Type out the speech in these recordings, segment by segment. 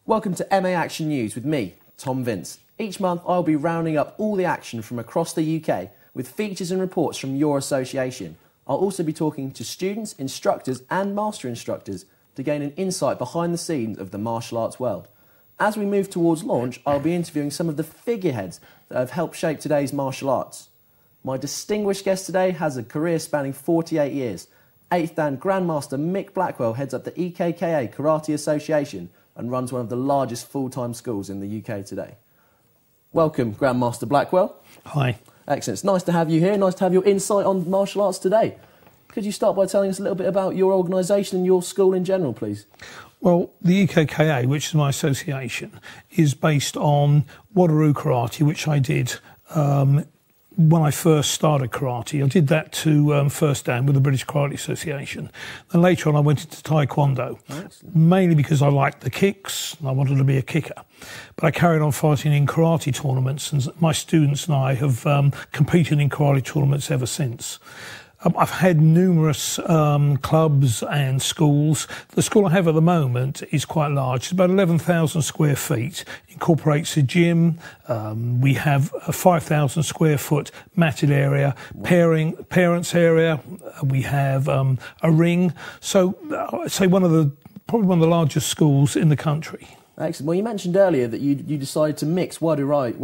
Welcome to MA Action News with me, Tom Vince. Each month I'll be rounding up all the action from across the UK with features and reports from your association. I'll also be talking to students, instructors and master instructors to gain an insight behind the scenes of the martial arts world. As we move towards launch, I'll be interviewing some of the figureheads that have helped shape today's martial arts. My distinguished guest today has a career spanning 48 years. 8th Dan Grandmaster Mick Blackwell heads up the EKKA Karate Association and runs one of the largest full-time schools in the UK today. Welcome, Grandmaster Blackwell. Hi. Excellent. It's nice to have you here. Nice to have your insight on martial arts today. Could you start by telling us a little bit about your organisation and your school in general, please? Well, the EKKA, which is my association, is based on Wateroo Karate, which I did when I first started karate. I did that to first Dan with the British Karate Association. And later on I went into Taekwondo, mainly because I liked the kicks and I wanted to be a kicker. But I carried on fighting in karate tournaments, and my students and I have competed in karate tournaments ever since. I've had numerous clubs and schools. The school I have at the moment is quite large. It's about 11,000 square feet. Incorporates a gym. We have a 5,000 square foot matted area, parents area. We have a ring. So I'd say probably one of the largest schools in the country. Excellent. Well, you mentioned earlier that you decided to mix Wateroo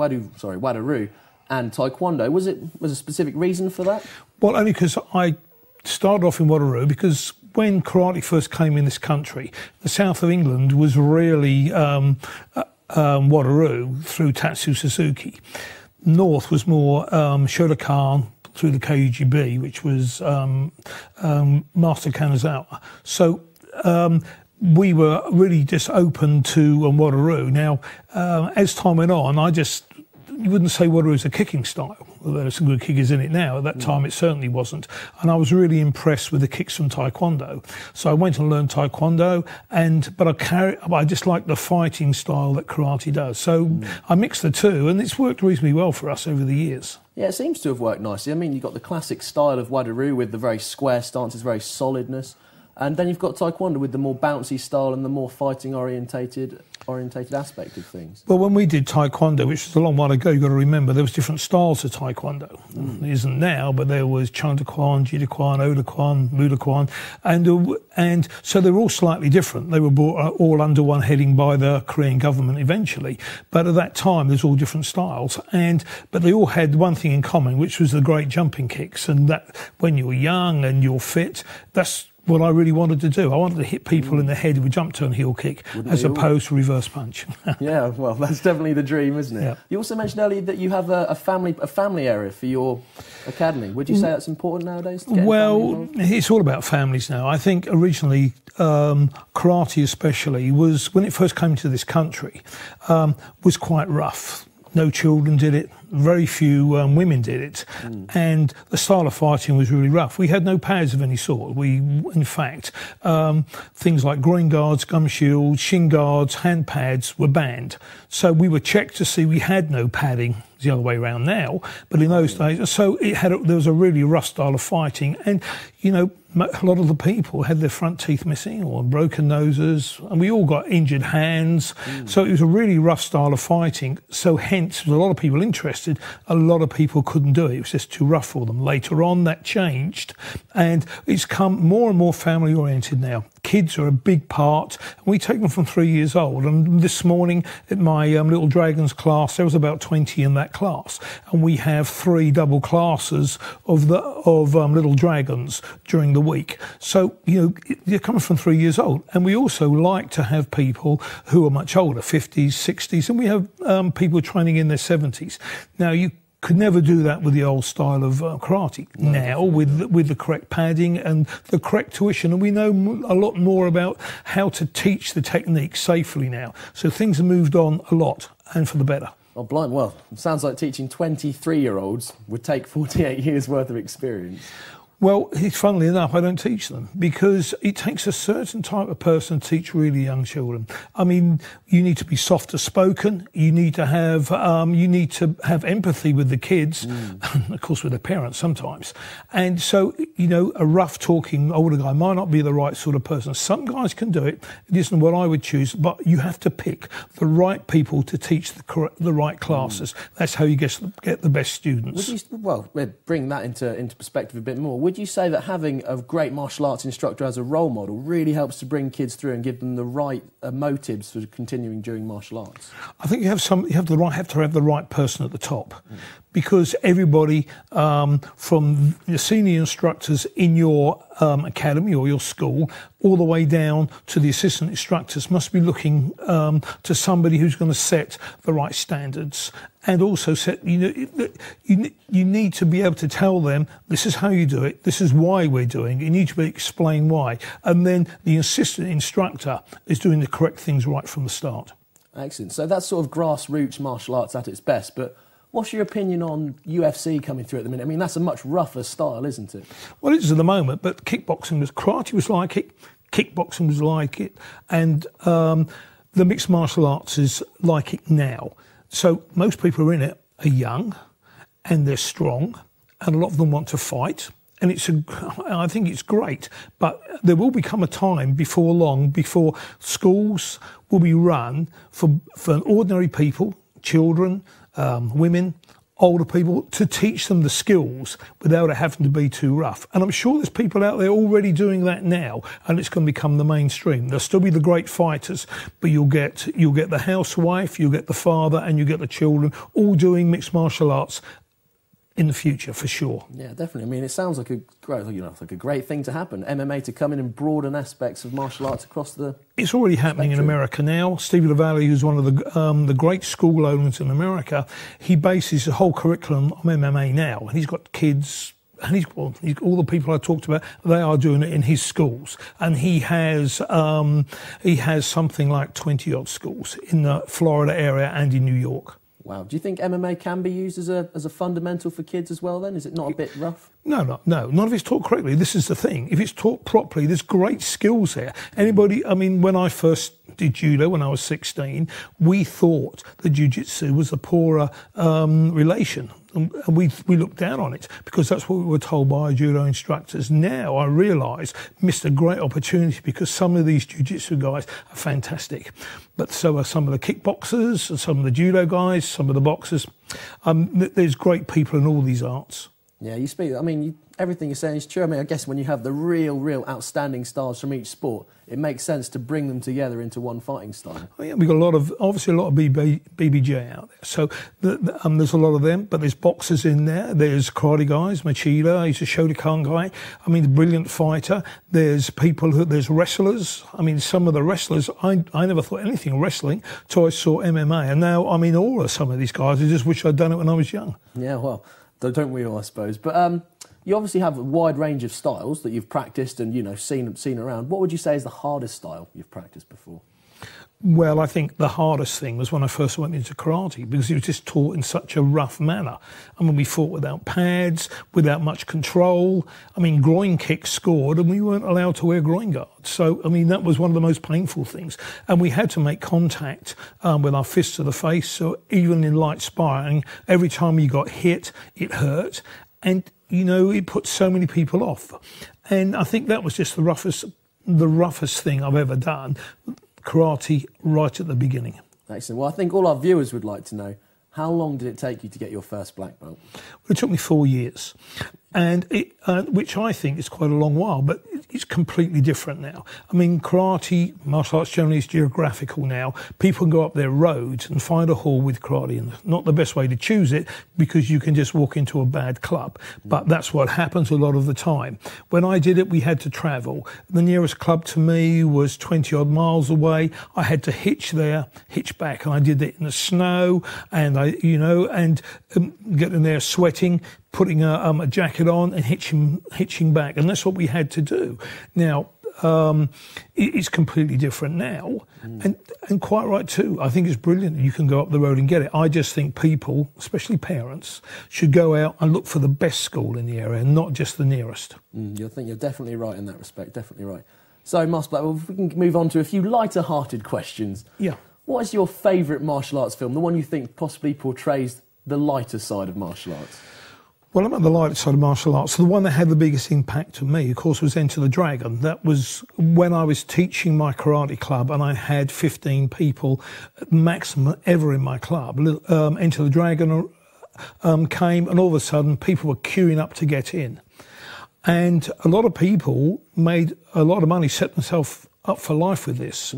and Taekwondo. Was there a specific reason for that? Well, only because I started off in Wateroo, because when karate first came in this country, the south of England was really Wateroo through Tatsu Suzuki. North was more Shotokan through the KUGB, which was Master Kanazawa. So we were really just open to Wateroo. Now, as time went on, you wouldn't say Wateroo is a kicking style, although there's some good kickers in it now. At that time, it certainly wasn't. And I was really impressed with the kicks from Taekwondo. So I went and learned Taekwondo, but I just like the fighting style that karate does. So I mixed the two, and it's worked reasonably well for us over the years. Yeah, it seems to have worked nicely. I mean, you've got the classic style of Wateroo with the very square stances, very solidness. And then you've got Taekwondo with the more bouncy style and the more fighting-orientated aspect of things. Well, when we did Taekwondo, which was a long while ago, you've got to remember, there was different styles of Taekwondo. There isn't now, but there was Chantakwan, Jidakwan, Odakwan, Mudakwan, and so they were all slightly different. They were brought all under one heading by the Korean government eventually. But at that time, there's all different styles, but they all had one thing in common, which was the great jumping kicks. And that when you're young and you're fit, that's what I really wanted to do. I wanted to hit people in the head with jump turn heel kick as opposed to reverse punch. Yeah, well, that's definitely the dream, isn't it? Yeah. You also mentioned earlier that you have a family area for your academy. Would you say that's important nowadays? Well, it's all about families now. I think originally karate especially was, when it first came to this country, was quite rough. No children did it. Very few women did it, and the style of fighting was really rough. We had no pads of any sort. In fact, things like groin guards, gum shields, shin guards, hand pads were banned. So we were checked to see we had no padding. It's the other way around now, but in those days, so there was a really rough style of fighting, and a lot of the people had their front teeth missing or broken noses, and we all got injured hands. So it was a really rough style of fighting. So hence, with a lot of people interested, a lot of people couldn't do it. It was just too rough for them. Later on, that changed, and it's come more and more family-oriented now. Kids are a big part, and we take them from 3 years old. And this morning at my Little Dragons class, there was about 20 in that class, and we have 3 double classes of Little Dragons during the week. So, they're coming from 3 years old. And we also like to have people who are much older, 50s, 60s, and we have people training in their 70s. Now, you could never do that with the old style of karate. No, now, with the correct padding and the correct tuition, and we know a lot more about how to teach the technique safely now. So things have moved on a lot, and for the better. Oh, blind. Well, it sounds like teaching 23-year-olds would take 48 years' worth of experience. Well, funnily enough, I don't teach them because it takes a certain type of person to teach really young children. I mean, you need to be softer spoken. You need to have empathy with the kids, of course, with the parents sometimes. And so, you know, a rough talking older guy might not be the right sort of person. Some guys can do it. It isn't what I would choose, but you have to pick the right people to teach the right classes. That's how you get the best students. Well, bring that into perspective a bit more. Would you say that having a great martial arts instructor as a role model really helps to bring kids through and give them the right motives for continuing during martial arts? I think you have to have the right person at the top, because everybody from the senior instructors in your academy or your school all the way down to the assistant instructors must be looking to somebody who's going to set the right standards, and also you need to be able to tell them this is how you do it, this is why we're doing it. You need to explain why, and then the assistant instructor is doing the correct things right from the start. Excellent. So that's sort of grassroots martial arts at its best, but what's your opinion on UFC coming through at the minute? I mean, that's a much rougher style, isn't it? Well, it is at the moment, but karate was like it, kickboxing was like it, and the mixed martial arts is like it now. So most people who are in it are young, and they're strong, and a lot of them want to fight. And I think it's great, but there will become a time before long before schools will be run for ordinary people, children, women, older people, to teach them the skills without it having to be too rough. And I'm sure there's people out there already doing that now, and it's going to become the mainstream. There'll still be the great fighters, but you'll get the housewife, you'll get the father, and you get the children all doing mixed martial arts in the future, for sure. Yeah, definitely. I mean, it sounds like a great thing to happen. MMA to come in and broaden aspects of martial arts across the. It's already happening in America now. Steve LaValle, who's one of the great school owners in America, he bases the whole curriculum on MMA now, and he's got kids. And all the people I talked about, they are doing it in his schools, and he has something like 20-odd schools in the Florida area and in New York. Wow. Do you think MMA can be used as a fundamental for kids as well then? Is it not a bit rough? No. Not if it's taught correctly. This is the thing. If it's taught properly, there's great skills there. When I first did judo when I was 16, we thought that jiu-jitsu was a poorer relation. And we looked down on it because that's what we were told by our judo instructors. Now I realise missed a great opportunity because some of these jiu-jitsu guys are fantastic. But so are some of the kickboxers, and some of the judo guys, some of the boxers. There's great people in all these arts. Yeah, everything you're saying is true. I mean, I guess when you have the real outstanding stars from each sport, it makes sense to bring them together into one fighting style. Oh, yeah, we've got a lot of BBJ out there. So there's a lot of them, but there's boxers in there. There's karate guys, Machida, he's a Shotokan guy. I mean, a brilliant fighter. There's there's wrestlers. I mean, some of the wrestlers, I never thought anything of wrestling till I saw MMA. And now I'm in awe of some of these guys. I just wish I'd done it when I was young. Yeah, well, don't we all, I suppose. But you obviously have a wide range of styles that you've practiced and, seen around. What would you say is the hardest style you've practiced before? Well, I think the hardest thing was when I first went into karate, because it was just taught in such a rough manner. I mean, we fought without pads, without much control. I mean, groin kicks scored and we weren't allowed to wear groin guards. So, I mean, that was one of the most painful things. And we had to make contact with our fists to the face. So even in light sparring, every time you got hit, it hurt. And, it put so many people off. And I think that was just the roughest thing I've ever done. Karate right at the beginning. Excellent. Well, I think all our viewers would like to know, how long did it take you to get your first black belt? Well, it took me 4 years, and which I think is quite a long while, but it's completely different now. I mean, karate, martial arts generally is geographical now. People go up their roads and find a hall with karate, and not the best way to choose it because you can just walk into a bad club. But that's what happens a lot of the time. When I did it, we had to travel. The nearest club to me was 20-odd miles away. I had to hitch back, and I did it in the snow, and getting there sweating, putting a jacket on and hitching back, and that's what we had to do. Now, It's completely different now, and quite right too. I think it's brilliant that you can go up the road and get it. I just think people, especially parents, should go out and look for the best school in the area, not just the nearest. I think you're definitely right in that respect, definitely right. So, Master Blackwell, if we can move on to a few lighter-hearted questions. Yeah. What is your favourite martial arts film, the one you think possibly portrays the lighter side of martial arts? Well, I'm at the lighter side of martial arts. So the one that had the biggest impact on me, of course, was Enter the Dragon. That was when I was teaching my karate club and I had 15 people maximum ever in my club. Enter the Dragon came, and all of a sudden people were queuing up to get in. And a lot of people made a lot of money, set themselves up for life with this.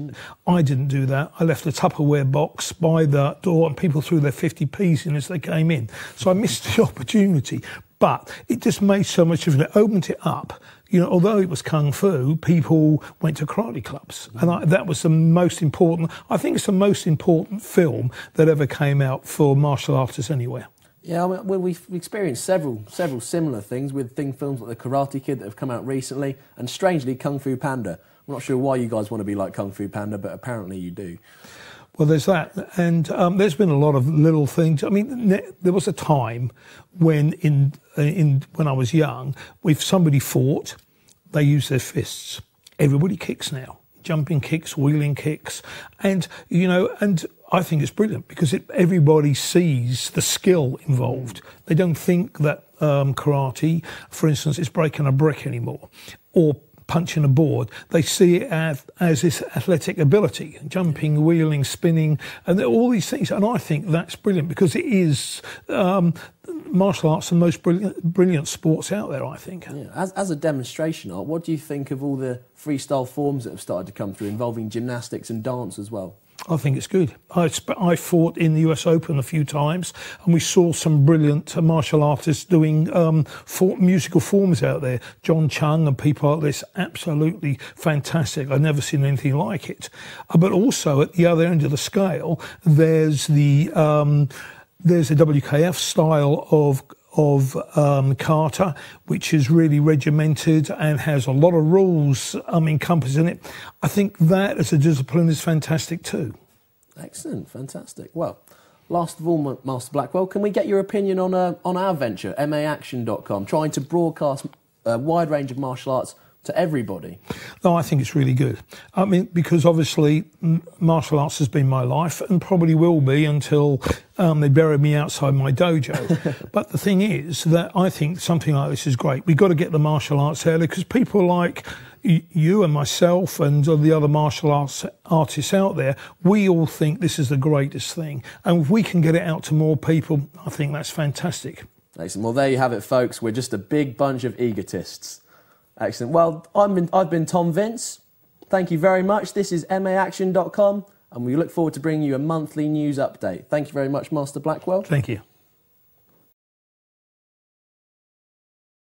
I didn't do that. I left a Tupperware box by the door and people threw their 50p's in as they came in. So I missed the opportunity. But it just made so much difference. It opened it up. You know, although it was kung fu, people went to karate clubs. And that was the most important, I think it's the most important film that ever came out for martial artists anywhere. Yeah, I mean, well, we've experienced several similar things with films like The Karate Kid that have come out recently, and strangely, Kung Fu Panda. I'm not sure why you guys want to be like Kung Fu Panda, but apparently you do. Well, there's that, and there's been a lot of little things. I mean, there was a time when when I was young, if somebody fought, they used their fists. Everybody kicks now. Jumping kicks, wheeling kicks, and I think it's brilliant because everybody sees the skill involved. They don't think that karate, for instance, is breaking a brick anymore, or punching a board. They see it as this athletic ability, jumping, wheeling, spinning, and all these things. And I think that's brilliant because it is martial arts the most brilliant sports out there, I think. Yeah. As a demonstration art, what do you think of all the freestyle forms that have started to come through involving gymnastics and dance as well? I think it's good. I fought in the US Open a few times, and we saw some brilliant martial artists doing musical forms out there. John Chung and people like this, absolutely fantastic. I've never seen anything like it. But also at the other end of the scale, there's the WKF style of kata, which is really regimented and has a lot of rules encompassed in it. I think that as a discipline is fantastic too. Excellent, fantastic. Well, last of all, Master Blackwell, can we get your opinion on our venture, maaction.com, trying to broadcast a wide range of martial arts to everybody? No, I think it's really good. I mean, because obviously martial arts has been my life and probably will be until they bury me outside my dojo. But the thing is that I think something like this is great. We've got to get the martial arts out there because people like you and myself and the other martial arts artists out there, we all think this is the greatest thing. And if we can get it out to more people, I think that's fantastic. Excellent. Well, there you have it, folks. We're just a big bunch of egotists. Excellent. Well, I've been Tom Vince. Thank you very much. This is maaction.com, and we look forward to bringing you a monthly news update. Thank you very much, Master Blackwell. Thank you.